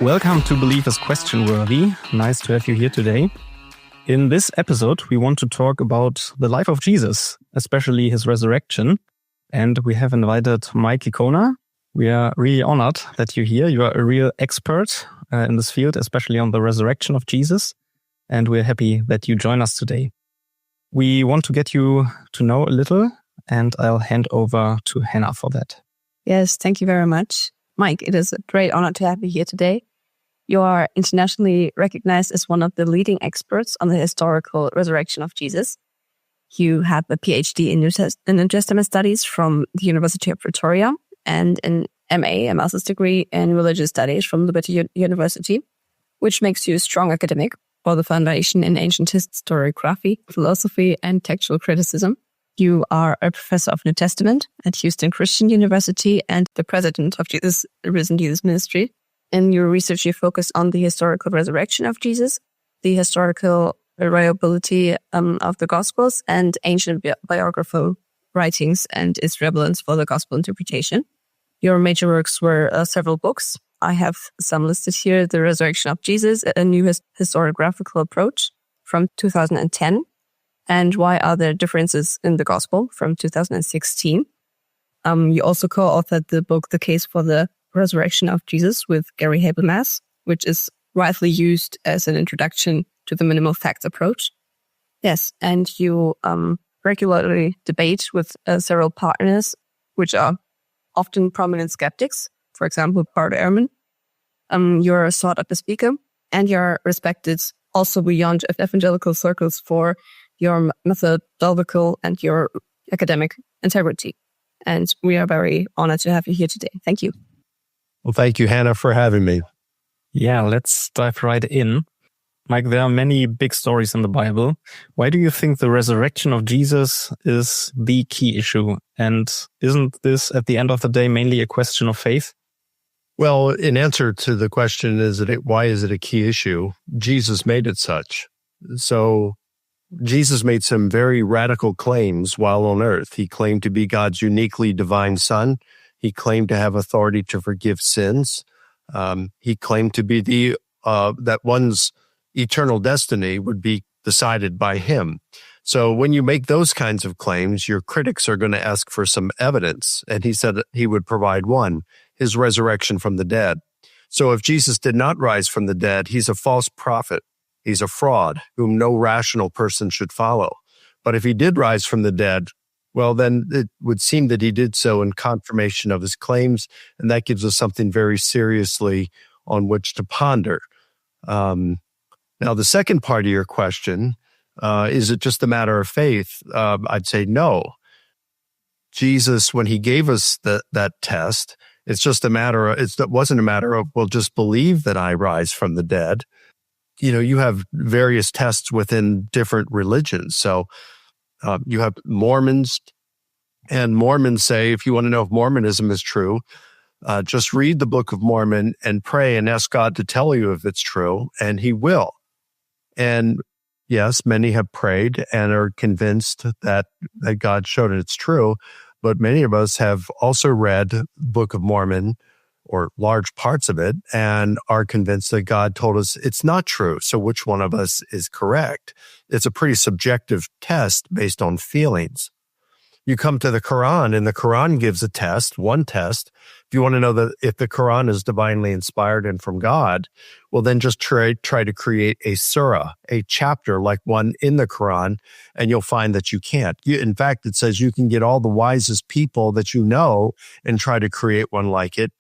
Welcome to Belief is Question Worthy. Nice to have you here today. In this episode, we want to talk about the life of Jesus, especially his resurrection. And we have invited Mike Licona. We are really honored that you're here. You are a real expert in this field, especially on the resurrection of Jesus. And we're happy that you join us today. We want to get you to know a little, and I'll hand over to Hanna for that. Yes, thank you very much. Mike, it is a great honor to have you here today. You are internationally recognized as one of the leading experts on the historical resurrection of Jesus. You have a PhD in New Testament studies from the University of Pretoria and an MA, a master's degree in religious studies from Liberty University, which makes you a strong academic for the foundation in ancient historiography, philosophy, and textual criticism. You are a professor of New Testament at Houston Christian University and the president of Jesus Risen Jesus Ministry. In your research, you focus on the historical resurrection of Jesus, the historical reliability of the Gospels, and ancient biographical writings and its relevance for the Gospel interpretation. Your major works were several books. I have some listed here: The Resurrection of Jesus, a new historiographical approach from 2010, and Why Are There Differences in the Gospel from 2016. You also co-authored the book The Case for the Resurrection of Jesus with Gary Habermas, which is widely used as an introduction to the minimal facts approach. Yes, and you regularly debate with several partners, which are often prominent skeptics, for example, Bart Ehrman. You're a sought-after speaker, and you're respected also beyond evangelical circles for your methodological and your academic integrity. And we are very honored to have you here today. Thank you. Well, thank you, Hanna, for having me. Yeah, let's dive right in. Mike, there are many big stories in the Bible. Why do you think the resurrection of Jesus is the key issue? And isn't this, at the end of the day, mainly a question of faith? Well, in answer to the question, why is it a key issue? Jesus made it such. So Jesus made some very radical claims while on earth. He claimed to be God's uniquely divine son. He claimed to have authority to forgive sins. He claimed to be that one's eternal destiny would be decided by him. So when you make those kinds of claims, your critics are going to ask for some evidence. And he said that he would provide one, his resurrection from the dead. So if Jesus did not rise from the dead, he's a false prophet. He's a fraud whom no rational person should follow. But if he did rise from the dead, well, then it would seem that he did so in confirmation of his claims, and that gives us something very seriously on which to ponder. Now, the second part of your question, is it just a matter of faith? I'd say no. Jesus, when he gave us that test, it's just it wasn't a matter of, well, just believe that I rise from the dead. You know, you have various tests within different religions. So you have Mormons, and Mormons say, if you want to know if Mormonism is true, just read the Book of Mormon and pray and ask God to tell you if it's true, and he will. And yes, many have prayed and are convinced that God showed it's true, but many of us have also read the Book of Mormon, or large parts of it, and are convinced that God told us it's not true. So which one of us is correct? It's a pretty subjective test based on feelings. You come to the Quran, and the Quran gives a test, one test. If you want to know that if the Quran is divinely inspired and from God, well, then just try to create a surah, a chapter like one in the Quran, and you'll find that you can't. In fact, it says you can get all the wisest people that you know and try to create one like it,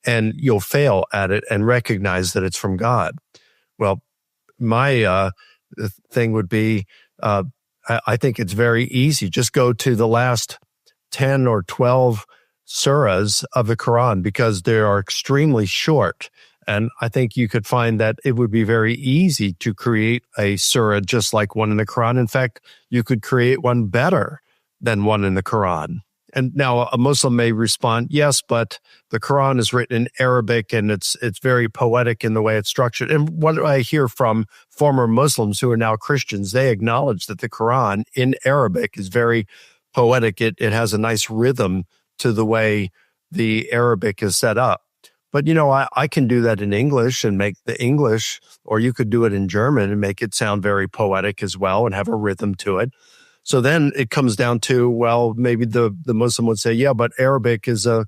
and you'll fail at it and recognize that it's from God. Well, my thing would be, I think it's very easy. Just go to the last 10 or 12 surahs of the Quran, because they are extremely short. And I think you could find that it would be very easy to create a surah just like one in the Quran. In fact, you could create one better than one in the Quran. And now a Muslim may respond, yes, but the Quran is written in Arabic and it's very poetic in the way it's structured. And what I hear from former Muslims who are now Christians, they acknowledge that the Quran in Arabic is very poetic. It has a nice rhythm to the way the Arabic is set up. But, I can do that in English and make the English, or you could do it in German and make it sound very poetic as well and have a rhythm to it. So then it comes down to, well, maybe the Muslim would say, yeah, but Arabic is a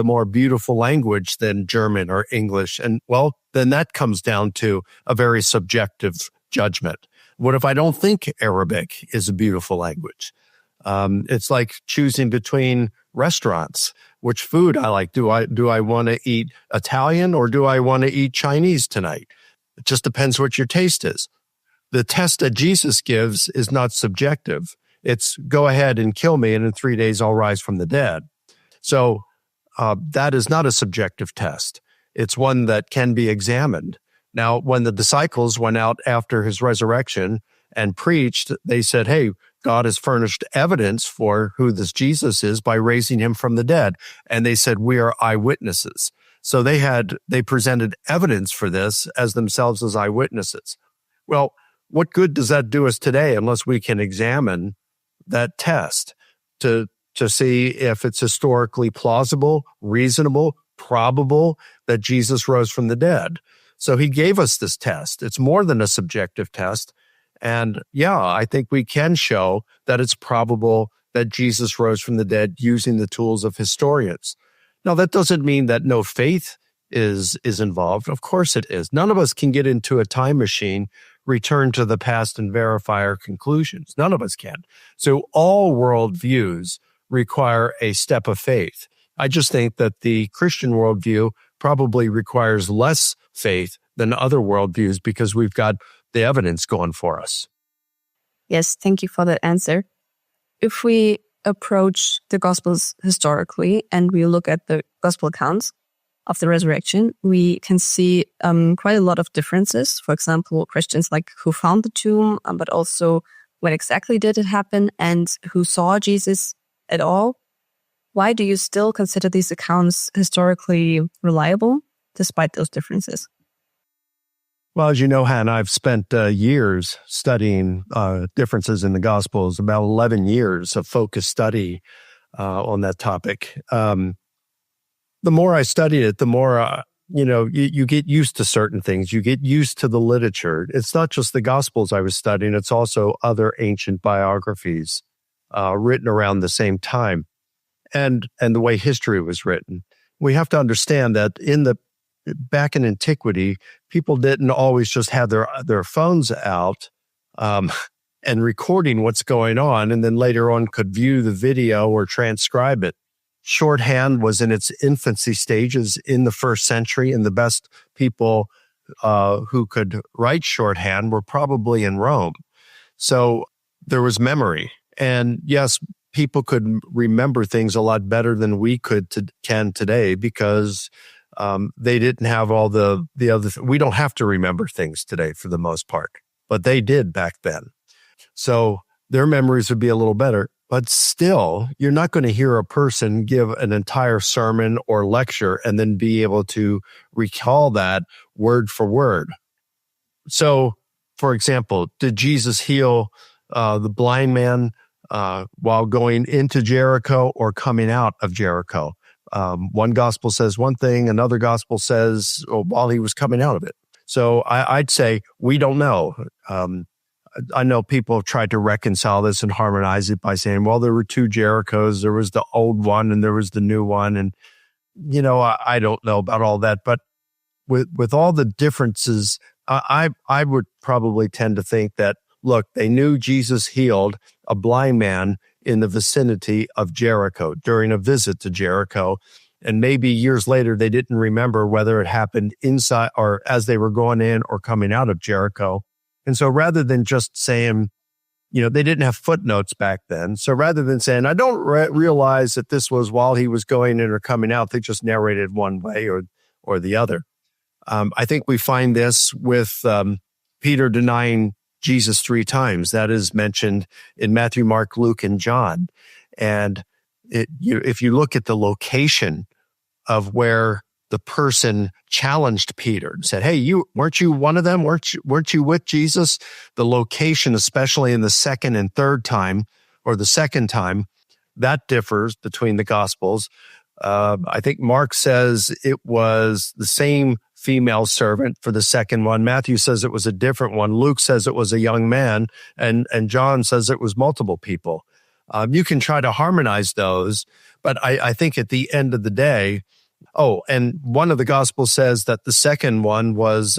more beautiful language than German or English. And well, then that comes down to a very subjective judgment. What if I don't think Arabic is a beautiful language? It's like choosing between restaurants, which food I like. Do I want to eat Italian or do I want to eat Chinese tonight? It just depends what your taste is. The test that Jesus gives is not subjective. It's go ahead and kill me, and in 3 days I'll rise from the dead. So that is not a subjective test. It's one that can be examined. Now, when the disciples went out after his resurrection and preached, they said, hey, God has furnished evidence for who this Jesus is by raising him from the dead. And they said, we are eyewitnesses. So they presented evidence for this as themselves as eyewitnesses. Well, what good does that do us today unless we can examine that test to see if it's historically plausible, reasonable, probable that Jesus rose from the dead? So he gave us this test. It's more than a subjective test. And yeah, I think we can show that it's probable that Jesus rose from the dead using the tools of historians. Now, that doesn't mean that no faith is involved. Of course it is. None of us can get into a time machine, return to the past, and verify our conclusions. None of us can. So all worldviews require a step of faith. I just think that the Christian worldview probably requires less faith than other worldviews because we've got the evidence going for us. Yes, thank you for that answer. If we approach the Gospels historically and we look at the Gospel accounts of the resurrection, we can see quite a lot of differences. For example, questions like who found the tomb, but also when exactly did it happen and who saw Jesus at all. Why do you still consider these accounts historically reliable despite those differences? Well, as you know, Hanna, I've spent years studying differences in the Gospels, about 11 years of focused study on that topic. The more I study it, the more, you get used to certain things. You get used to the literature. It's not just the Gospels I was studying. It's also other ancient biographies written around the same time and the way history was written. We have to understand that back in antiquity, people didn't always just have their phones out and recording what's going on, and then later on could view the video or transcribe it. Shorthand was in its infancy stages in the first century, and the best people who could write shorthand were probably in Rome. So there was memory. And yes, people could remember things a lot better than we can today because they didn't have all the other. We don't have to remember things today for the most part, but they did back then. So their memories would be a little better. But still, you're not going to hear a person give an entire sermon or lecture and then be able to recall that word for word. So, for example, did Jesus heal the blind man while going into Jericho or coming out of Jericho? One gospel says one thing, another gospel says while he was coming out of it. So I'd say we don't know. I know people have tried to reconcile this and harmonize it by saying, well, there were two Jerichos. There was the old one and there was the new one. And, I don't know about all that. But with all the differences, I would probably tend to think that, look, they knew Jesus healed a blind man in the vicinity of Jericho during a visit to Jericho. And maybe years later, they didn't remember whether it happened inside or as they were going in or coming out of Jericho. And so rather than just saying, they didn't have footnotes back then. So rather than saying, I don't realize that this was while he was going in or coming out, they just narrated one way or the other. I think we find this with Peter denying Jesus 3 times. That is mentioned in Matthew, Mark, Luke, and John. And if you look at the location of where the person challenged Peter and said, hey, weren't you one of them? Weren't you with Jesus? The location, especially in the second and third time, or the second time, that differs between the Gospels. I think Mark says it was the same female servant for the second one. Matthew says it was a different one. Luke says it was a young man, and John says it was multiple people. You can try to harmonize those, but I think at the end of the day, and one of the Gospels says that the second one was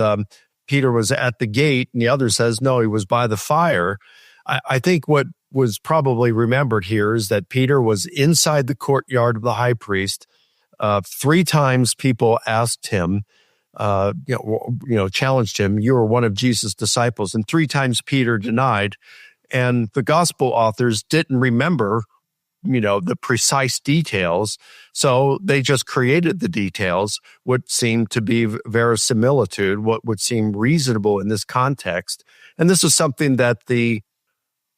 Peter was at the gate, and the other says, no, he was by the fire. I think what was probably remembered here is that Peter was inside the courtyard of the high priest. 3 times people asked him, challenged him, you are one of Jesus' disciples. And 3 times Peter denied. And the gospel authors didn't remember, the precise details. So they just created the details, what seemed to be verisimilitude, what would seem reasonable in this context. And this is something that the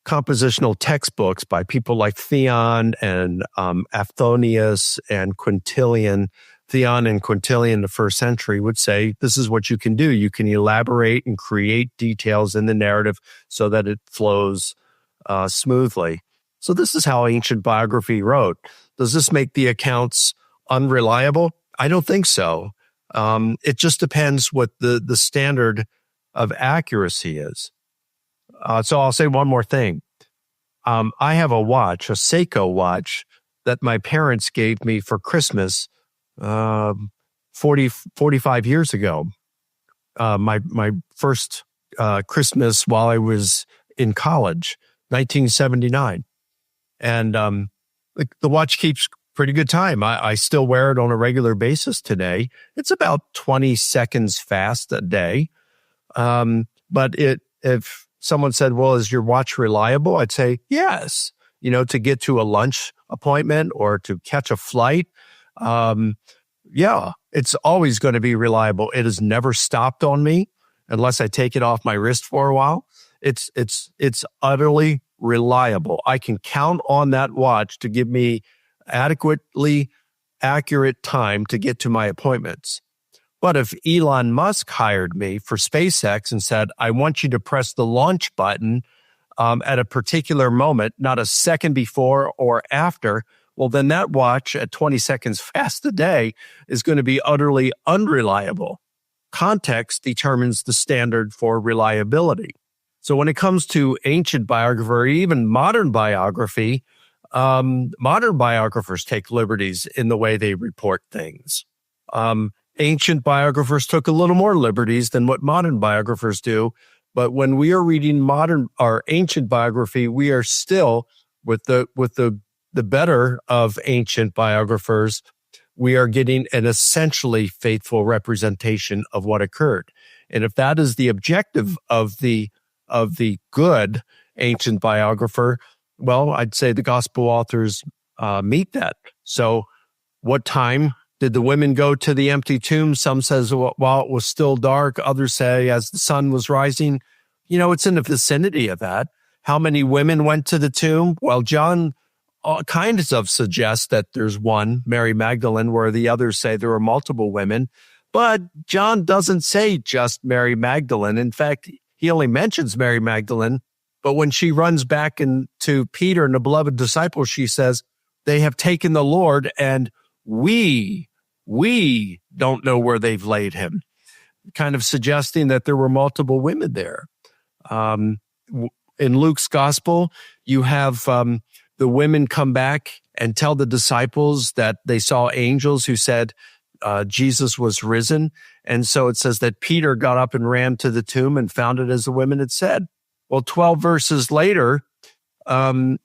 compositional textbooks by people like Theon and Aphthonius and Quintilian, Theon and Quintilian in the first century would say, this is what you can do. You can elaborate and create details in the narrative so that it flows smoothly. So this is how ancient biography wrote. Does this make the accounts unreliable? I don't think so. It just depends what the standard of accuracy is. So I'll say one more thing. I have a watch, a Seiko watch, that my parents gave me for Christmas 45 years ago. My first Christmas while I was in college, 1979. And the watch keeps pretty good time. I still wear it on a regular basis today. It's about 20 seconds fast a day. But if someone said, well, is your watch reliable? I'd say, yes. To get to a lunch appointment or to catch a flight. Yeah, it's always going to be reliable. It has never stopped on me unless I take it off my wrist for a while. It's utterly reliable. I can count on that watch to give me adequately accurate time to get to my appointments. But if Elon Musk hired me for SpaceX and said, I want you to press the launch button at a particular moment, not a second before or after, well, then that watch at 20 seconds fast a day is going to be utterly unreliable. Context determines the standard for reliability. So when it comes to ancient biography or even modern biography, modern biographers take liberties in the way they report things. Ancient biographers took a little more liberties than what modern biographers do. But when we are reading modern or ancient biography, we are still with the better of ancient biographers, we are getting an essentially faithful representation of what occurred. And if that is the objective of the good ancient biographer, well, I'd say the gospel authors meet that. So what time did the women go to the empty tomb? Some says while it was still dark. Others say as the sun was rising. It's in the vicinity of that. How many women went to the tomb? Well, John kind of suggests that there's one, Mary Magdalene, where the others say there were multiple women. But John doesn't say just Mary Magdalene. In fact, he only mentions Mary Magdalene. But when she runs back into Peter and the beloved disciples, she says, they have taken the Lord and we don't know where they've laid him, kind of suggesting that there were multiple women there. In Luke's gospel, you have the women come back and tell the disciples that they saw angels who said Jesus was risen. And so it says that Peter got up and ran to the tomb and found it as the women had said. Well, 12 verses later,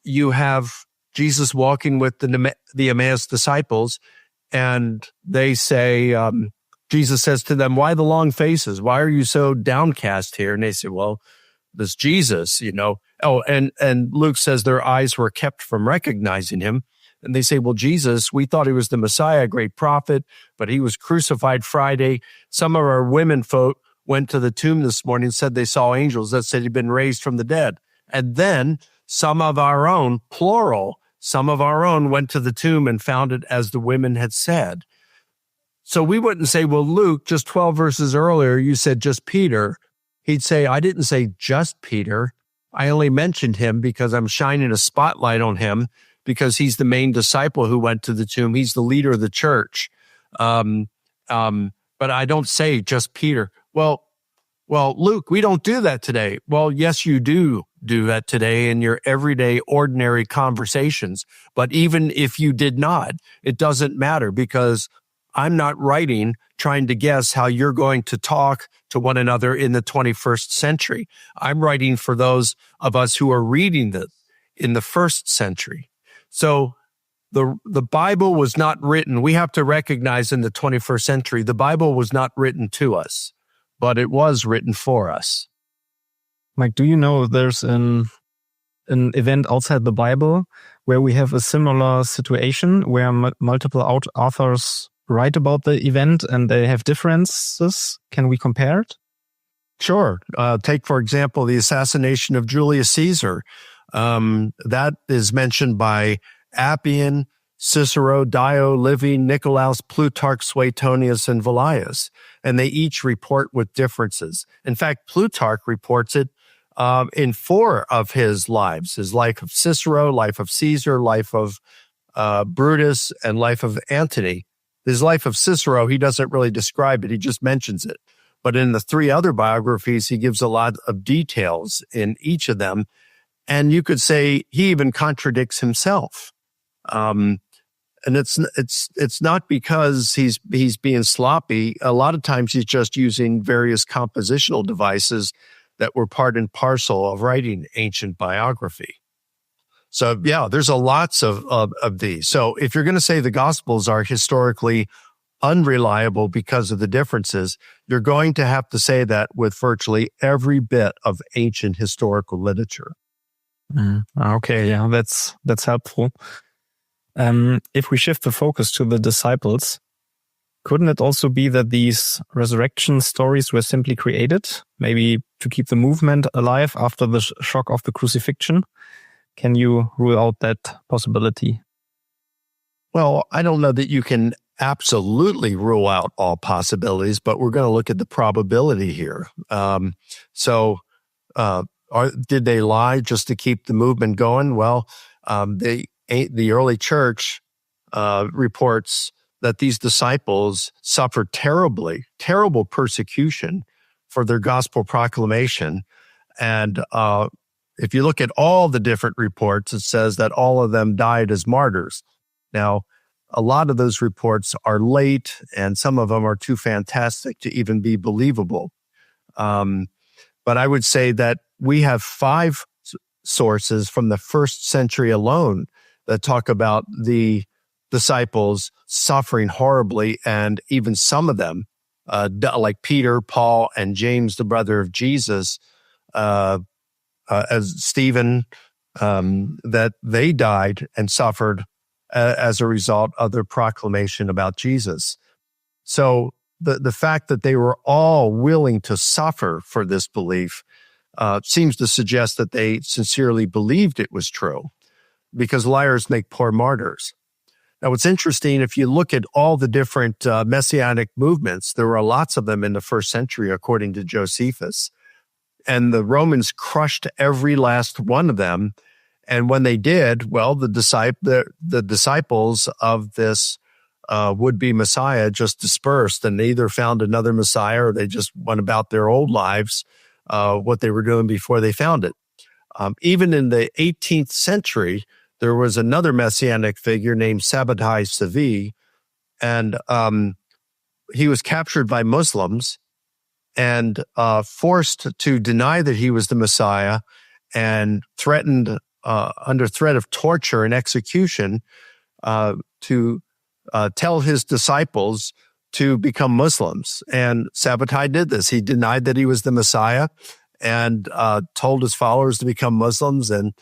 you have Jesus walking with the Emmaus disciples, and they say, Jesus says to them, why the long faces? Why are you so downcast here? And they say, well, this Jesus, Oh, and Luke says their eyes were kept from recognizing him. And they say, well, Jesus, we thought he was the Messiah, a great prophet, but he was crucified Friday. Some of our women folk went to the tomb this morning and said they saw angels that said he'd been raised from the dead. And then some of our own, plural, some of our own went to the tomb and found it as the women had said. So we wouldn't say, well, Luke, just 12 verses earlier, you said just Peter. He'd say, I didn't say just Peter. I only mentioned him because I'm shining a spotlight on him because he's the main disciple who went to the tomb. He's the leader of the church. But I don't say just Peter. Well, Luke, we don't do that today. Well, yes, you do that today in your everyday, ordinary conversations. But even if you did not, it doesn't matter, because I'm not writing trying to guess how you're going to talk to one another in the 21st century. I'm writing for those of us who are reading this in the first century. So the Bible was not written. We have to recognize in the 21st century, the Bible was not written to us, but it was written for us. Mike, do you know there's an event outside the Bible where we have a similar situation where multiple authors write about the event and they have differences? Can we compare it? Sure. Take, for example, the assassination of Julius Caesar. That is mentioned by Appian, Cicero, Dio, Livy, Nicolaus, Plutarch, Suetonius, and Velleius. And they each report with differences. In fact, Plutarch reports it in 4 of his lives: his life of Cicero, life of Caesar, life of Brutus, and life of Antony. His life of Cicero, he doesn't really describe it. He just mentions it. But in the 3 other biographies, he gives a lot of details in each of them. And you could say he even contradicts himself. And it's not because he's being sloppy. A lot of times he's just using various compositional devices that were part and parcel of writing ancient biography. So yeah, there's lots of these. So if you're going to say the Gospels are historically unreliable because of the differences, you're going to have to say that with virtually every bit of ancient historical literature. Okay, yeah, that's helpful. If we shift the focus to the disciples, couldn't it also be that these resurrection stories were simply created, maybe to keep the movement alive after the shock of the crucifixion? Can you rule out that possibility? Well, I don't know that you can absolutely rule out all possibilities, but we're going to look at the probability here. Did they lie just to keep the movement going? Well, the early church reports that these disciples suffered terrible persecution for their gospel proclamation. And if you look at all the different reports, it says that all of them died as martyrs. Now, a lot of those reports are late, and some of them are too fantastic to even be believable. But I would say that we have 5 sources from the first century alone that talk about the disciples suffering horribly, and even some of them, like Peter, Paul, and James, the brother of Jesus, as Stephen, that they died and suffered as a result of their proclamation about Jesus. So the fact that they were all willing to suffer for this belief seems to suggest that they sincerely believed it was true, because liars make poor martyrs. Now, what's interesting, if you look at all the different messianic movements, there were lots of them in the first century, according to Josephus. And the Romans crushed every last one of them. And when they did, well, the disciples of this would-be Messiah just dispersed, and they either found another Messiah or they just went about their old lives, what they were doing before they found it. Even in the 18th century, there was another messianic figure named Sabbatai Sevi, and he was captured by Muslims and forced to deny that he was the Messiah, and threatened under threat of torture and execution to tell his disciples to become Muslims. And Sabbatai did this. He denied that he was the Messiah and told his followers to become Muslims, and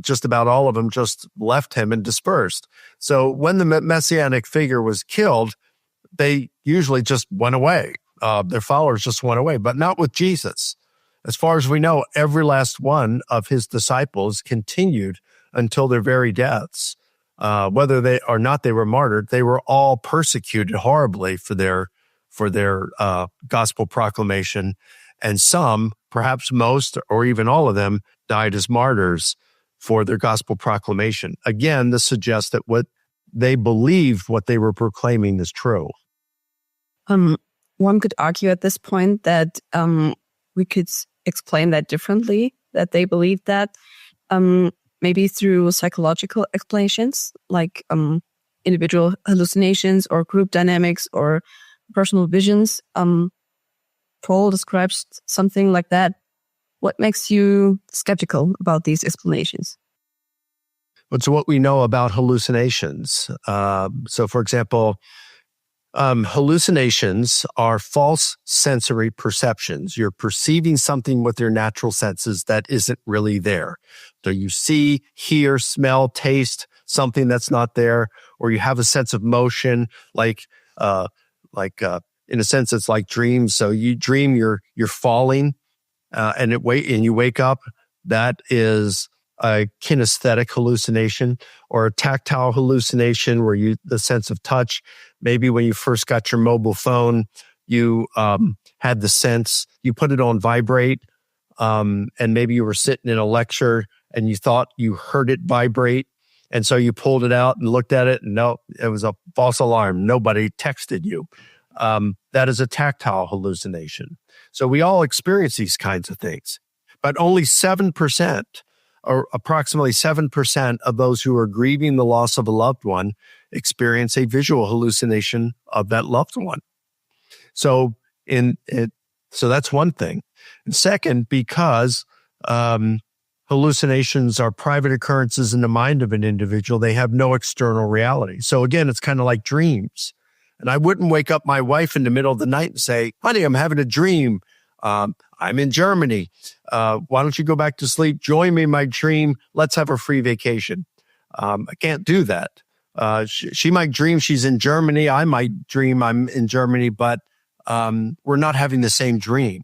just about all of them just left him and dispersed. So when the messianic figure was killed, they usually just went away. Their followers just went away, but not with Jesus. As far as we know, every last one of his disciples continued until their very deaths. Whether they or not they were martyred, they were all persecuted horribly for their gospel proclamation. And some, perhaps most, or even all of them, died as martyrs. for their gospel proclamation. Again, this suggests that what they believed, what they were proclaiming, is true. One could argue at this point that we could explain that differently, that they believed that maybe through psychological explanations, like individual hallucinations or group dynamics or personal visions. Paul describes something like that. What makes you skeptical about these explanations? So what we know about hallucinations. So for example, hallucinations are false sensory perceptions. You're perceiving something with your natural senses that isn't really there. So you see, hear, smell, taste something that's not there, or you have a sense of motion, like in a sense, it's like dreams. So you dream you're falling, and you wake up. That is a kinesthetic hallucination, or a tactile hallucination, where the sense of touch. Maybe when you first got your mobile phone, you had the sense, you put it on vibrate, and maybe you were sitting in a lecture and you thought you heard it vibrate. And so you pulled it out and looked at it, and no, it was a false alarm. Nobody texted you. That is a tactile hallucination. So we all experience these kinds of things, but only 7%, or approximately 7% of those who are grieving the loss of a loved one experience a visual hallucination of that loved one. So so that's one thing. And second, because hallucinations are private occurrences in the mind of an individual, they have no external reality. So again, it's kind of like dreams. And I wouldn't wake up my wife in the middle of the night and say, honey, I'm having a dream. I'm in Germany. Why don't you go back to sleep? Join me in my dream. Let's have a free vacation. I can't do that. She might dream she's in Germany. I might dream I'm in Germany, but we're not having the same dream.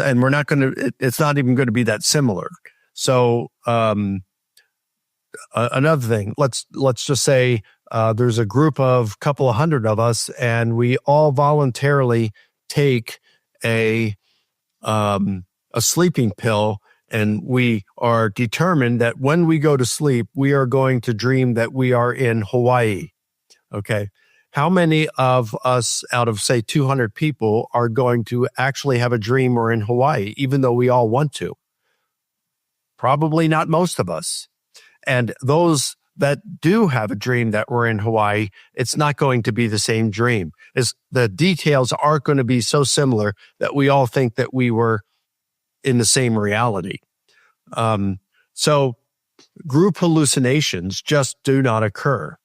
And we're not going to, it's not even going to be that similar. So another thing, let's just say there's a group of couple of hundred of us, and we all voluntarily take a sleeping pill, and we are determined that when we go to sleep, we are going to dream that we are in Hawaii. Okay. How many of us out of, say, 200 people are going to actually have a dream we're in Hawaii, even though we all want to? Probably not most of us. And those that do have a dream that we're in Hawaii, it's not going to be the same dream. The details aren't going to be so similar that we all think that we were in the same reality. So group hallucinations just do not occur.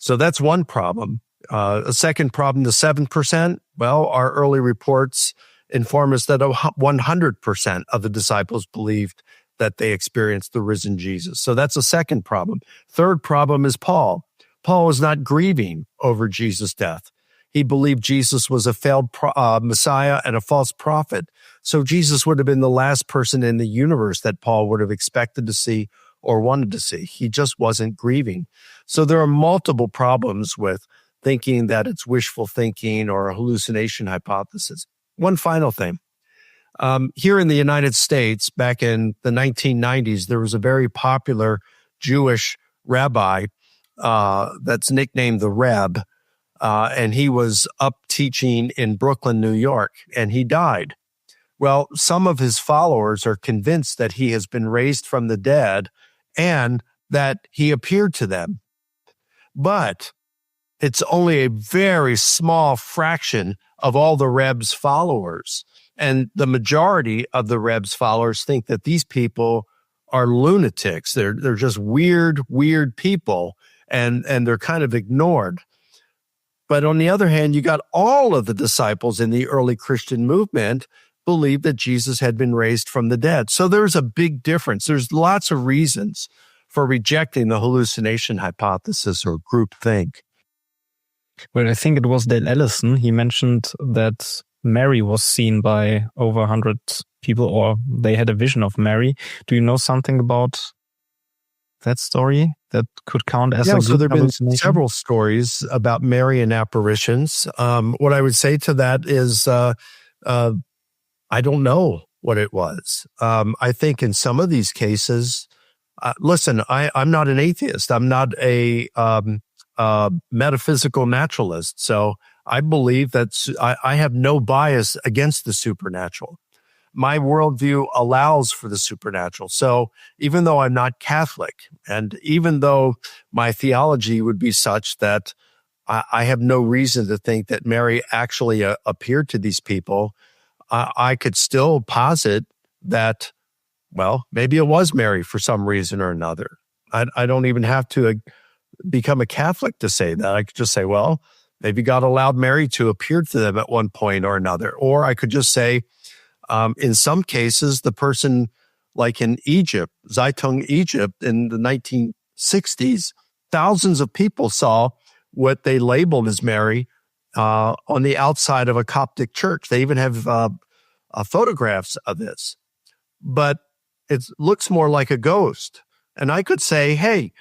So that's one problem. A second problem, the 7%, well, our early reports inform us that 100% of the disciples believed that they experienced the risen Jesus. So that's a second problem. Third problem is Paul. Paul was not grieving over Jesus' death. He believed Jesus was a failed Messiah and a false prophet. So Jesus would have been the last person in the universe that Paul would have expected to see or wanted to see. He just wasn't grieving. So there are multiple problems with thinking that it's wishful thinking or a hallucination hypothesis. One final thing. Here in the United States, back in the 1990s, there was a very popular Jewish rabbi that's nicknamed the Reb, and he was up teaching in Brooklyn, New York, and he died. Well, some of his followers are convinced that he has been raised from the dead and that he appeared to them. But it's only a very small fraction of all the Reb's followers. And the majority of the Reb's followers think that these people are lunatics. They're just weird people, and they're kind of ignored. But on the other hand, you got all of the disciples in the early Christian movement believed that Jesus had been raised from the dead. So there's a big difference. There's lots of reasons for rejecting the hallucination hypothesis or groupthink. Well, I think it was Dale Allison. He mentioned that Mary was seen by over 100 people, or they had a vision of Mary. Do you know something about that story that could count as a group so there have been hallucination? several stories about Mary and apparitions. What I would say to that is, I don't know. what it was. I think in some of these cases, listen, I'm not an atheist. I'm not a metaphysical naturalist. So I believe that I have no bias against the supernatural. My worldview allows for the supernatural. So even though I'm not Catholic, and even though my theology would be such that I have no reason to think that Mary actually appeared to these people, I could still posit that, well, maybe it was Mary for some reason or another. I don't even have to become a Catholic to say that. I could just say, well, maybe God allowed Mary to appear to them at one point or another. Or I could just say, in some cases, the person, like in Egypt, Zaytung, Egypt, in the 1960s, thousands of people saw what they labeled as Mary on the outside of a Coptic church. They even have photographs of this. But it looks more like a ghost. And I could say, hey,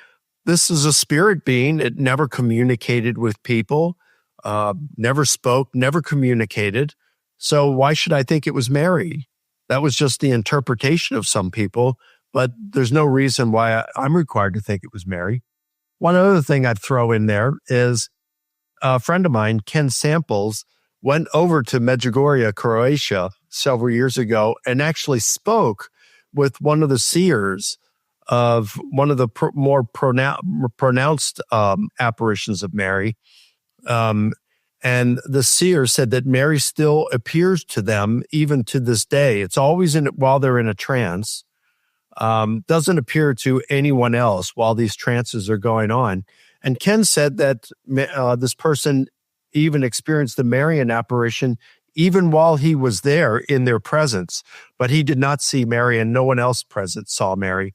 this is a spirit being. It never communicated with people, never spoke, never communicated. So why should I think it was Mary? That was just the interpretation of some people, but there's no reason why I'm required to think it was Mary. One other thing I'd throw in there is a friend of mine, Ken Samples, went over to Medjugorje, Croatia, several years ago and actually spoke with one of the seers of one of the more pronounced apparitions of Mary. And the seer said that Mary still appears to them even to this day. It's always while they're in a trance. Doesn't appear to anyone else while these trances are going on. And Ken said that this person even experienced the Marian apparition even while he was there in their presence, but he did not see Mary and no one else present saw Mary.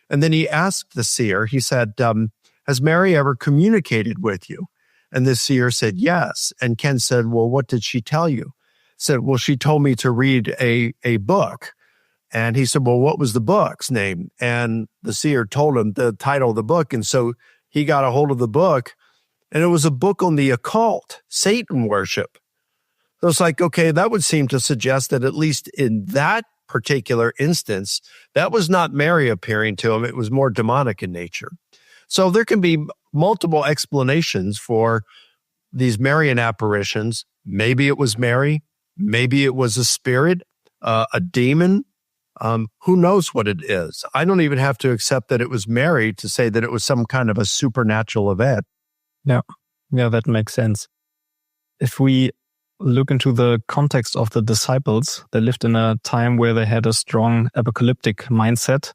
And then he asked the seer, he said, has Mary ever communicated with you? And the seer said, yes. And Ken said, well, what did she tell you? Said, well, she told me to read a book. And he said, well, what was the book's name? And the seer told him the title of the book. And so he got a hold of the book, and it was a book on the occult, Satan worship. So it's like, okay, that would seem to suggest that at least in that particular instance, that was not Mary appearing to him. It was more demonic in nature. So there can be multiple explanations for these Marian apparitions. Maybe it was Mary. Maybe it was a spirit, a demon. Who knows what it is? I don't even have to accept that it was Mary to say that it was some kind of a supernatural event. Yeah, that makes sense. If we look into the context of the disciples, they lived in a time where they had a strong apocalyptic mindset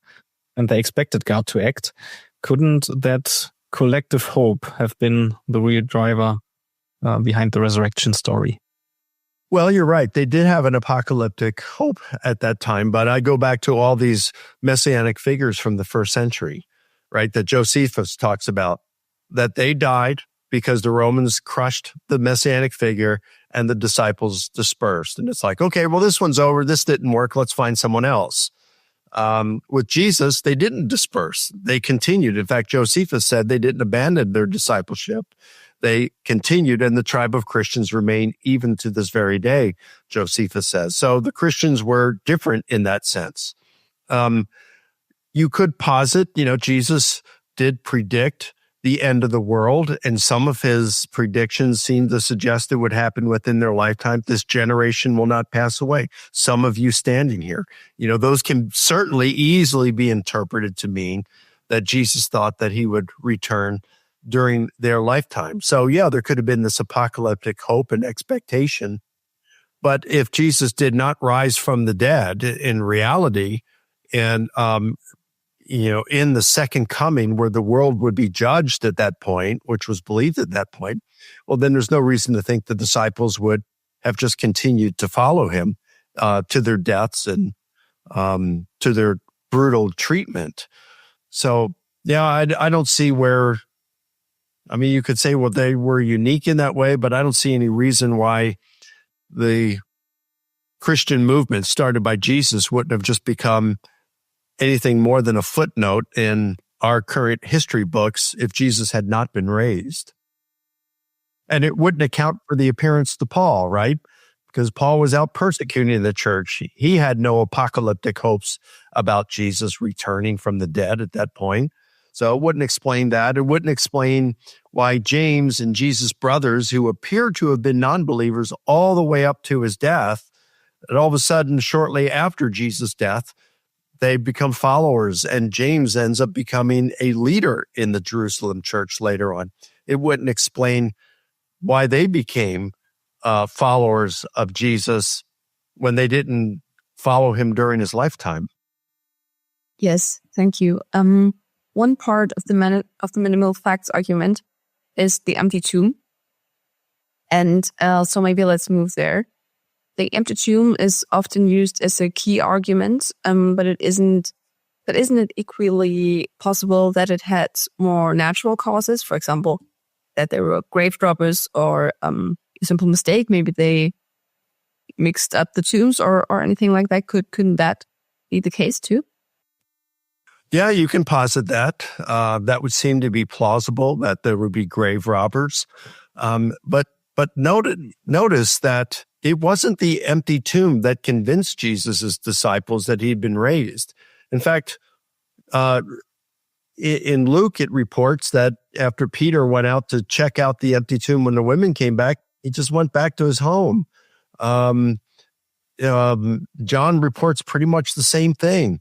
and they expected God to act. Couldn't that collective hope have been the real driver behind the resurrection story? Well, you're right. They did have an apocalyptic hope at that time, but I go back to all these messianic figures from the first century, right? That Josephus talks about, that they died because the Romans crushed the messianic figure and the disciples dispersed. And it's like, okay, well, this one's over. This didn't work. Let's find someone else. With Jesus, they didn't disperse. They continued. In fact, Josephus said they didn't abandon their discipleship. They continued, and the tribe of Christians remain even to this very day, Josephus says. So the Christians were different in that sense. You could posit, Jesus did predict the end of the world, and some of his predictions seem to suggest it would happen within their lifetime. This generation will not pass away. Some of you standing here, those can certainly easily be interpreted to mean that Jesus thought that he would return during their lifetime. So yeah, there could have been this apocalyptic hope and expectation. But if Jesus did not rise from the dead in reality, and in the second coming where the world would be judged at that point, which was believed at that point, well, then there's no reason to think the disciples would have just continued to follow him to their deaths and to their brutal treatment. So yeah, I don't see where, you could say, well, they were unique in that way, but I don't see any reason why the Christian movement started by Jesus wouldn't have just become anything more than a footnote in our current history books if Jesus had not been raised. And it wouldn't account for the appearance to Paul, right? because Paul was out persecuting the church. He had no apocalyptic hopes about Jesus returning from the dead at that point. So it wouldn't explain that. It wouldn't explain why James and Jesus' brothers, who appeared to have been non-believers all the way up to his death, and all of a sudden, shortly after Jesus' death, they become followers, and James ends up becoming a leader in the Jerusalem church later on. It wouldn't explain why they became followers of Jesus when they didn't follow him during his lifetime. Yes, thank you. One part of the minimal facts argument is the empty tomb. And so maybe let's move there. The empty tomb is often used as a key argument, but isn't it equally possible that it had more natural causes? For example, that there were grave robbers or a simple mistake. Maybe they mixed up the tombs or anything like that. Couldn't that be the case too? Yeah, you can posit that. That would seem to be plausible, that there would be grave robbers. But notice that it wasn't the empty tomb that convinced Jesus' disciples that he'd been raised. In fact, in Luke, it reports that after Peter went out to check out the empty tomb, when the women came back, he just went back to his home. John reports pretty much the same thing.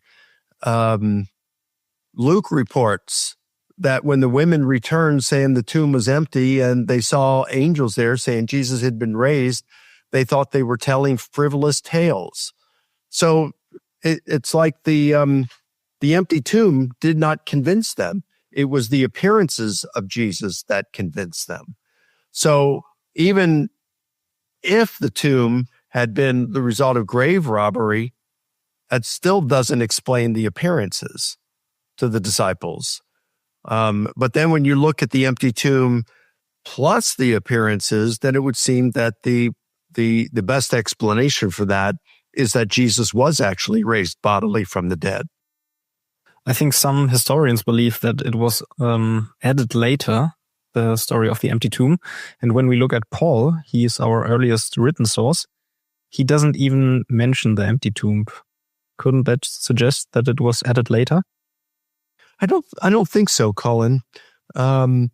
Luke reports that when the women returned saying the tomb was empty and they saw angels there saying Jesus had been raised, they thought they were telling frivolous tales. So it's like the empty tomb did not convince them. It was the appearances of Jesus that convinced them. So even if the tomb had been the result of grave robbery, that still doesn't explain the appearances to the disciples. But then when you look at the empty tomb plus the appearances, then it would seem that the best explanation for that is that Jesus was actually raised bodily from the dead. I think some historians believe that it was added later, the story of the empty tomb. And when we look at Paul, he is our earliest written source. He doesn't even mention the empty tomb. Couldn't that suggest that it was added later? I don't think so, Colin. Paul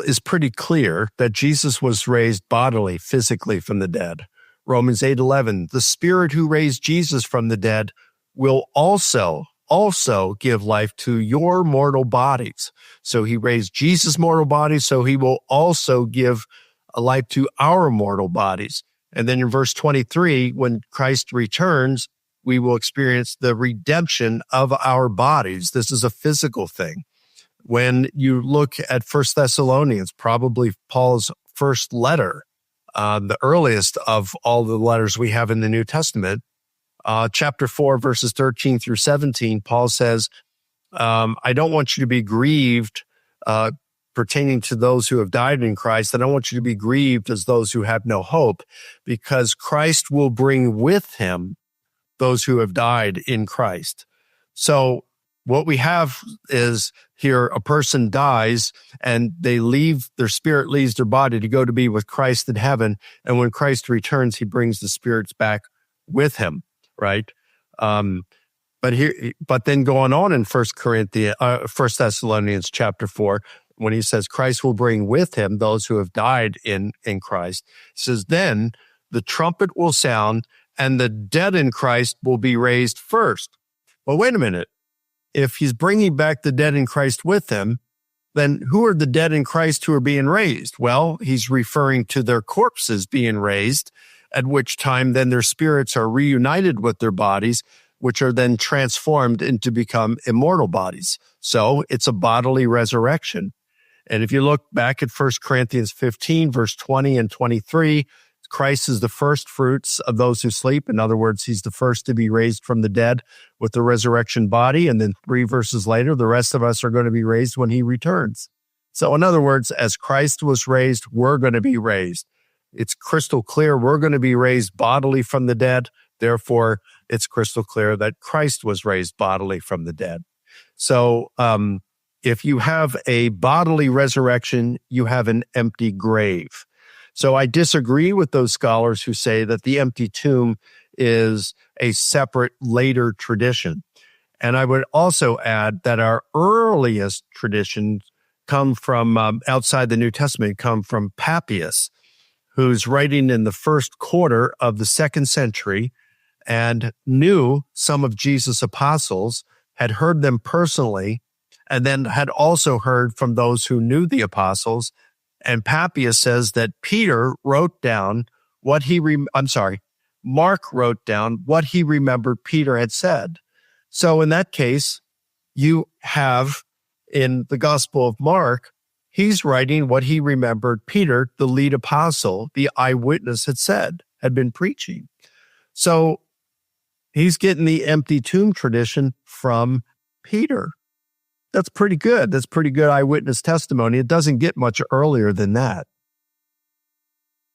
is pretty clear that Jesus was raised bodily, physically from the dead. Romans 8:11, the Spirit who raised Jesus from the dead will also give life to your mortal bodies. So he raised Jesus' mortal body, so he will also give a life to our mortal bodies. And then in verse 23, when Christ returns, we will experience the redemption of our bodies. This is a physical thing. When you look at 1 Thessalonians, probably Paul's first letter, the earliest of all the letters we have in the New Testament, chapter 4, verses 13 through 17, Paul says, I don't want you to be grieved pertaining to those who have died in Christ. I don't want you to be grieved as those who have no hope, because Christ will bring with him those who have died in Christ. So what we have is here, a person dies and their spirit leaves their body to go to be with Christ in heaven. And when Christ returns, he brings the spirits back with him, right? But then going on in 1 Thessalonians chapter 4, when he says Christ will bring with him those who have died in Christ, he says, then the trumpet will sound and the dead in Christ will be raised first. Well, wait a minute. If he's bringing back the dead in Christ with him, then who are the dead in Christ who are being raised? Well, he's referring to their corpses being raised, at which time then their spirits are reunited with their bodies, which are then transformed into become immortal bodies. So it's a bodily resurrection. And if you look back at 1 Corinthians 15, verse 20 and 23, Christ is the first fruits of those who sleep. In other words, he's the first to be raised from the dead with the resurrection body. And then 3 verses later, the rest of us are going to be raised when he returns. So in other words, as Christ was raised, we're going to be raised. It's crystal clear we're going to be raised bodily from the dead. Therefore, it's crystal clear that Christ was raised bodily from the dead. So if you have a bodily resurrection, you have an empty grave. So I disagree with those scholars who say that the empty tomb is a separate later tradition. And I would also add that our earliest traditions come from outside the New Testament, come from Papias, who's writing in the first quarter of the 2nd century and knew some of Jesus' apostles, had heard them personally, and then had also heard from those who knew the apostles. And Papias says that Mark wrote down what he remembered Peter had said. So in that case, you have in the Gospel of Mark, he's writing what he remembered Peter, the lead apostle, the eyewitness, had been preaching. So he's getting the empty tomb tradition from Peter. That's pretty good. That's pretty good eyewitness testimony. It doesn't get much earlier than that.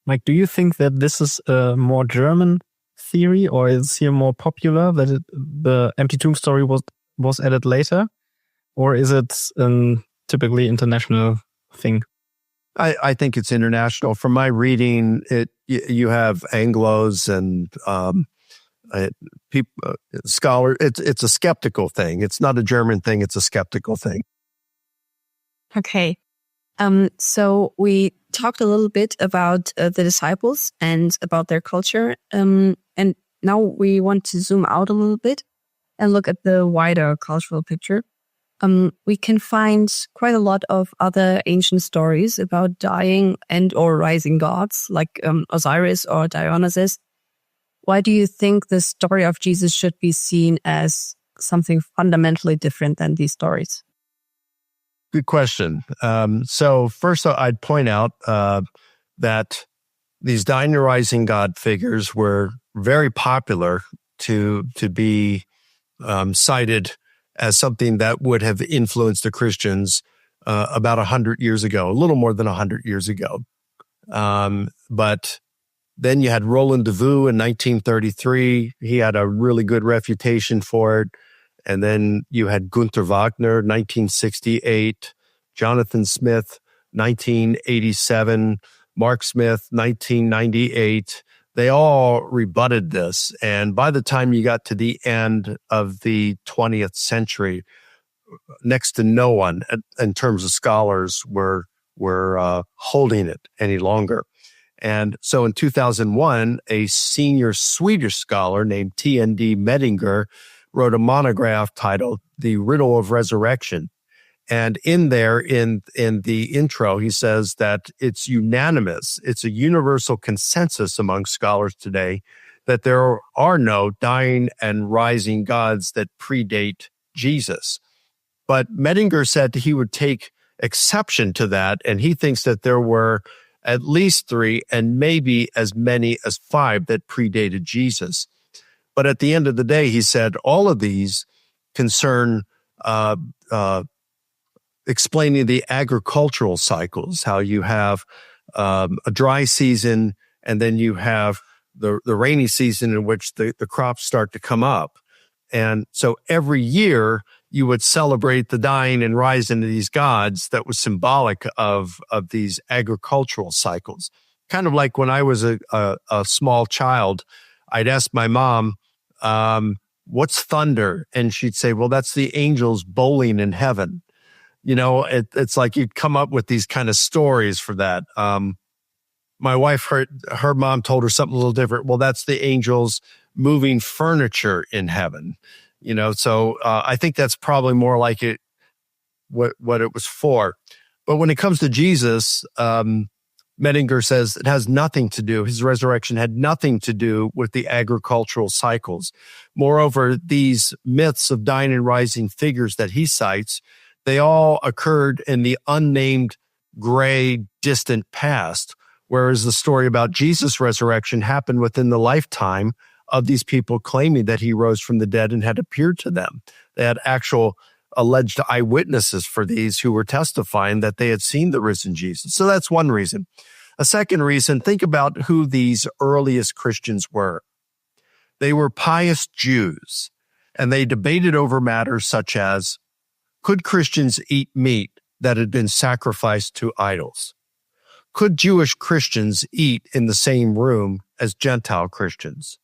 Mike, do you think that this is a more German theory, or is here more popular that the empty tomb story was added later, or is it a typically international thing? I think it's international. From my reading, you have Anglos and scholars. It's a skeptical thing. It's not a German thing. It's a skeptical thing. Okay. So we talked a little bit about the disciples and about their culture. And now we want to zoom out a little bit and look at the wider cultural picture. We can find quite a lot of other ancient stories about dying and or rising gods like Osiris or Dionysus. Why do you think the story of Jesus should be seen as something fundamentally different than these stories? Good question. So first, I'd point out that these dying and rising God figures were very popular to be cited as something that would have influenced the Christians about 100 years ago, a little more than 100 years ago. But then you had Roland de Vaux in 1933. He had a really good refutation for it. And then you had Gunther Wagner, 1968, Jonathan Smith, 1987, Mark Smith, 1998. They all rebutted this. And by the time you got to the end of the 20th century, next to no one in terms of scholars were holding it any longer. And so in 2001, a senior Swedish scholar named T.N.D. Medinger wrote a monograph titled The Riddle of Resurrection. And in there, in the intro, he says that it's unanimous, it's a universal consensus among scholars today that there are no dying and rising gods that predate Jesus. But Medinger said he would take exception to that, and he thinks that there were at least 3 and maybe as many as 5 that predated Jesus. But at the end of the day, he said all of these concern explaining the agricultural cycles, how you have a dry season and then you have the rainy season in which the crops start to come up. And so every year you would celebrate the dying and rising of these gods that was symbolic of these agricultural cycles. Kind of like when I was a small child, I'd ask my mom, what's thunder? And she'd say, well, that's the angels bowling in heaven. You know, it's like you'd come up with these kind of stories for that. My wife, her mom told her something a little different. Well, that's the angels moving furniture in heaven. You know, so I think that's probably more like it, what it was for. But when it comes to Jesus, Medinger says it has nothing to do, his resurrection had nothing to do with the agricultural cycles. Moreover, these myths of dying and rising figures that he cites, they all occurred in the unnamed, gray, distant past, whereas the story about Jesus' resurrection happened within the lifetime of these people claiming that he rose from the dead and had appeared to them. They had actual alleged eyewitnesses for these who were testifying that they had seen the risen Jesus. So that's one reason. A second reason, think about who these earliest Christians were. They were pious Jews, and they debated over matters such as, could Christians eat meat that had been sacrificed to idols? could Jewish Christians eat in the same room as Gentile Christians?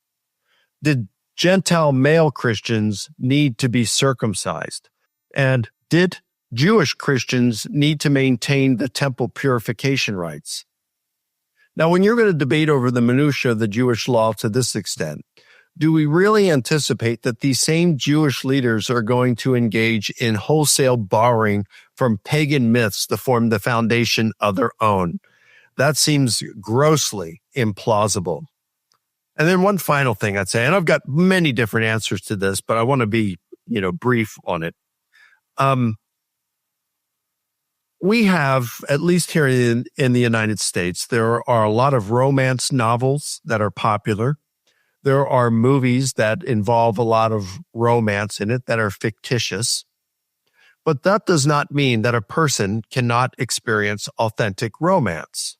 Did Gentile male Christians need to be circumcised? And did Jewish Christians need to maintain the temple purification rites? Now, when you're going to debate over the minutiae of the Jewish law to this extent, do we really anticipate that these same Jewish leaders are going to engage in wholesale borrowing from pagan myths to form the foundation of their own? That seems grossly implausible. And then one final thing I'd say, and I've got many different answers to this, but I want to be, brief on it. We have, at least here in the United States, there are a lot of romance novels that are popular. There are movies that involve a lot of romance in it that are fictitious. But that does not mean that a person cannot experience authentic romance.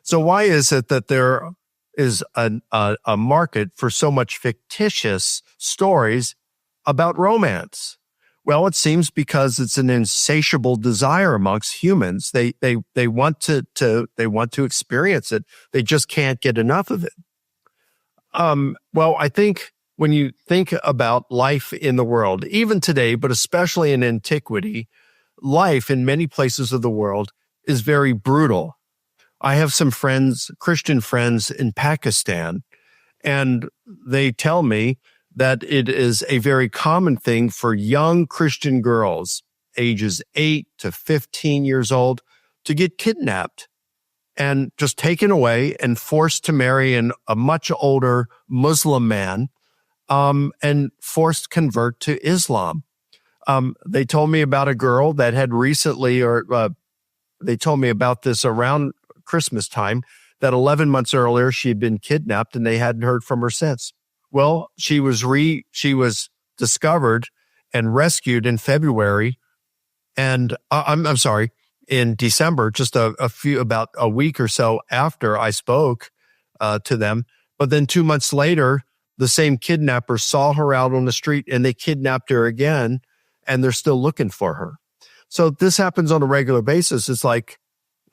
So why is it that there is a market for so much fictitious stories about romance? Well, it seems because it's an insatiable desire amongst humans. They want to experience it. They just can't get enough of it. Well, I think when you think about life in the world, even today, but especially in antiquity, life in many places of the world is very brutal. I have some friends, Christian friends in Pakistan, and they tell me that it is a very common thing for young Christian girls, ages 8 to 15 years old, to get kidnapped and just taken away and forced to marry a much older Muslim man, and forced to convert to Islam. They told me about a girl that had recently, they told me about this around Christmas time, that 11 months earlier she had been kidnapped and they hadn't heard from her since. Well, she was discovered and rescued in February, and I'm sorry, in December, just about a week or so after I spoke to them. But then 2 months later, the same kidnapper saw her out on the street and they kidnapped her again, and they're still looking for her. So this happens on a regular basis. It's like,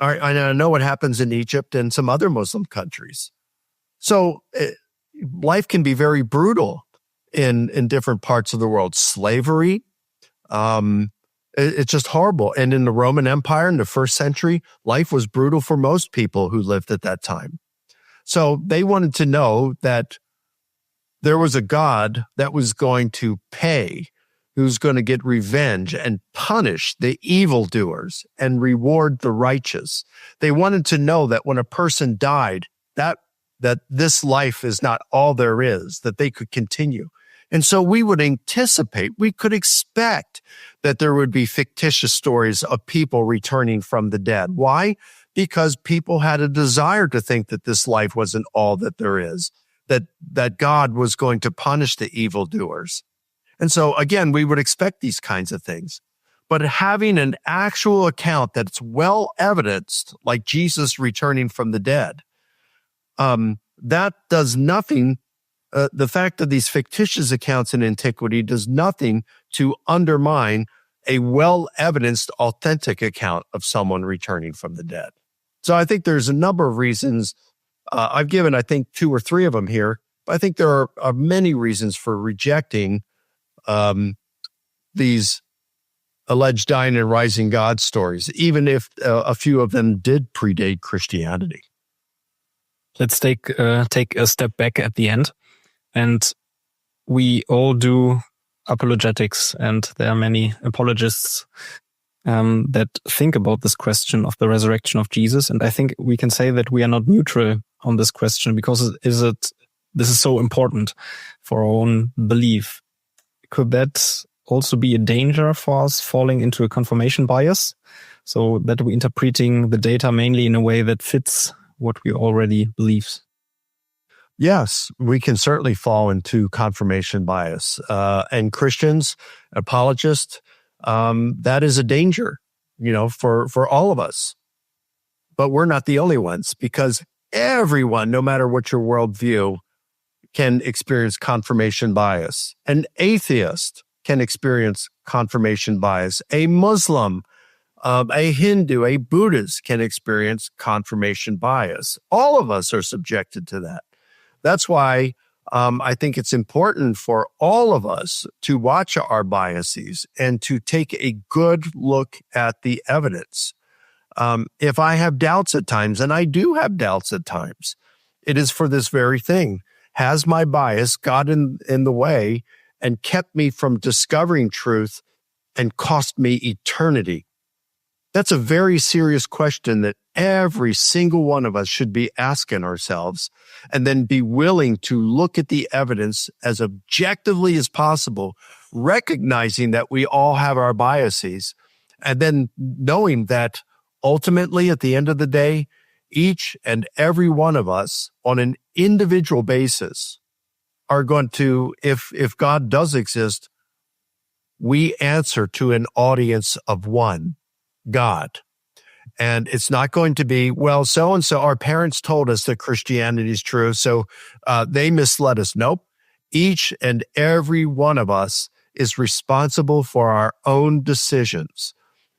I know what happens in Egypt and some other Muslim countries. So life can be very brutal in different parts of the world. Slavery, it's just horrible. And in the Roman Empire in the first century, life was brutal for most people who lived at that time. So they wanted to know that there was a God that was going to pay, who's going to get revenge and punish the evildoers and reward the righteous. They wanted to know that when a person died, that this life is not all there is, that they could continue. And so we would anticipate, we could expect that there would be fictitious stories of people returning from the dead. Why? Because people had a desire to think that this life wasn't all that there is, that God was going to punish the evildoers. And so again, we would expect these kinds of things. But having an actual account that's well evidenced, like Jesus returning from the dead, that does nothing. The fact of these fictitious accounts in antiquity does nothing to undermine a well-evidenced, authentic account of someone returning from the dead. So I think there's a number of reasons. I've given, I think, 2 or 3 of them here, but I think there are many reasons for rejecting these alleged dying and rising God stories, even if a few of them did predate Christianity. Let's take a step back at the end. And we all do apologetics, and there are many apologists that think about this question of the resurrection of Jesus. And I think we can say that we are not neutral on this question because this is so important for our own belief. Could that also be a danger for us falling into a confirmation bias, so that we're interpreting the data mainly in a way that fits what we already believe? Yes, we can certainly fall into confirmation bias. And Christians, apologists, that is a danger, for all of us. But we're not the only ones, because everyone, no matter what your worldview, can experience confirmation bias. An atheist can experience confirmation bias. A Muslim, A Hindu, a Buddhist can experience confirmation bias. All of us are subjected to that. That's why I think it's important for all of us to watch our biases and to take a good look at the evidence. If I have doubts at times, and I do have doubts at times, it is for this very thing. Has my bias got in the way and kept me from discovering truth and cost me eternity? That's a very serious question that every single one of us should be asking ourselves, and then be willing to look at the evidence as objectively as possible, recognizing that we all have our biases, and then knowing that ultimately at the end of the day, each and every one of us on an individual basis are going to, if God does exist, we answer to an audience of one, God. And it's not going to be, well, so-and-so, our parents told us that Christianity is true, so they misled us. Nope. Each and every one of us is responsible for our own decisions.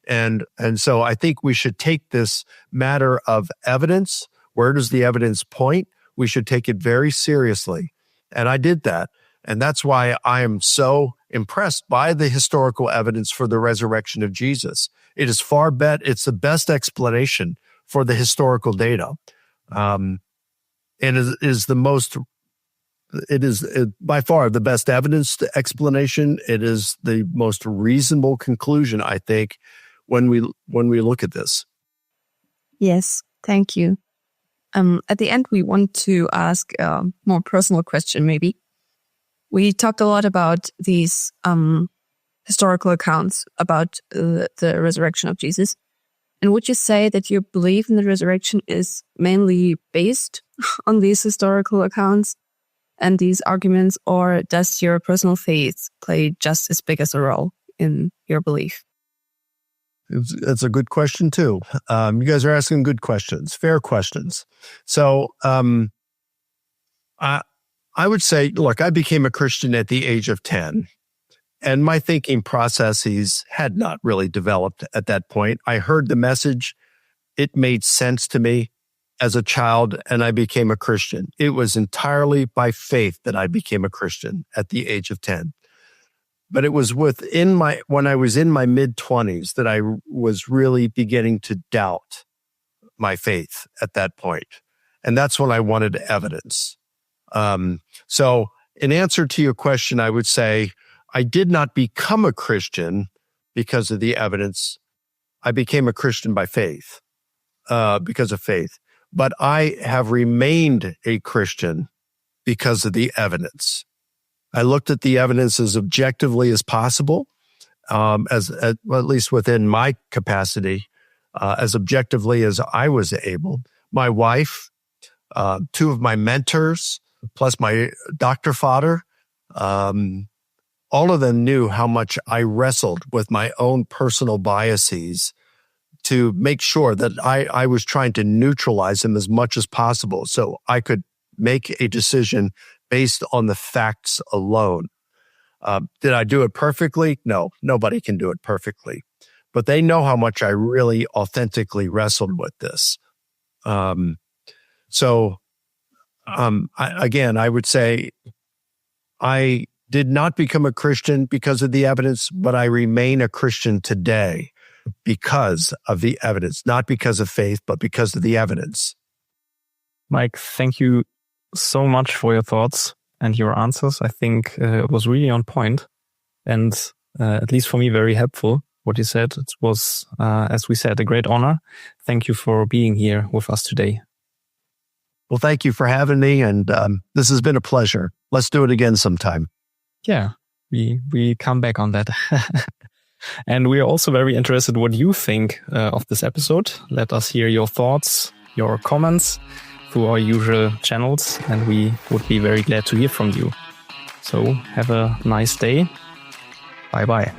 And so I think we should take this matter of evidence. Where does the evidence point? We should take it very seriously. And I did that. And that's why I am so impressed by the historical evidence for the resurrection of Jesus. It is it's the best explanation for the historical data. And it is by far the best evidence explanation. It is the most reasonable conclusion, I think, when we look at this. Yes, thank you. At the end, we want to ask a more personal question, maybe. We talked a lot about these historical accounts about the resurrection of Jesus. And would you say that your belief in the resurrection is mainly based on these historical accounts and these arguments, or does your personal faith play just as big as a role in your belief? It's a good question too. You guys are asking good questions, fair questions. So I would say, look, I became a Christian at the age of 10, and my thinking processes had not really developed at that point. I heard the message. It made sense to me as a child, and I became a Christian. It was entirely by faith that I became a Christian at the age of 10. But it was when I was in my mid-20s that I was really beginning to doubt my faith at that point. And that's when I wanted evidence. So in answer to your question, I would say I did not become a Christian because of the evidence. I became a Christian by faith, because of faith. But I have remained a Christian because of the evidence. I looked at the evidence as objectively as possible, at least within my capacity, as objectively as I was able. My wife, two of my mentors, plus my doctor father, all of them knew how much I wrestled with my own personal biases to make sure that I was trying to neutralize them as much as possible so I could make a decision based on the facts alone. Did I do it perfectly? No, nobody can do it perfectly. But they know how much I really authentically wrestled with this. I would say I did not become a Christian because of the evidence, but I remain a Christian today because of the evidence, not because of faith, but because of the evidence. Mike, thank you so much for your thoughts and your answers. I think it was really on point and at least for me, very helpful. What you said, it was, as we said, a great honor. Thank you for being here with us today. Well, thank you for having me. And this has been a pleasure. Let's do it again sometime. Yeah, we come back on that. And we are also very interested what you think of this episode. Let us hear your thoughts, your comments through our usual channels, and we would be very glad to hear from you. So have a nice day. Bye-bye.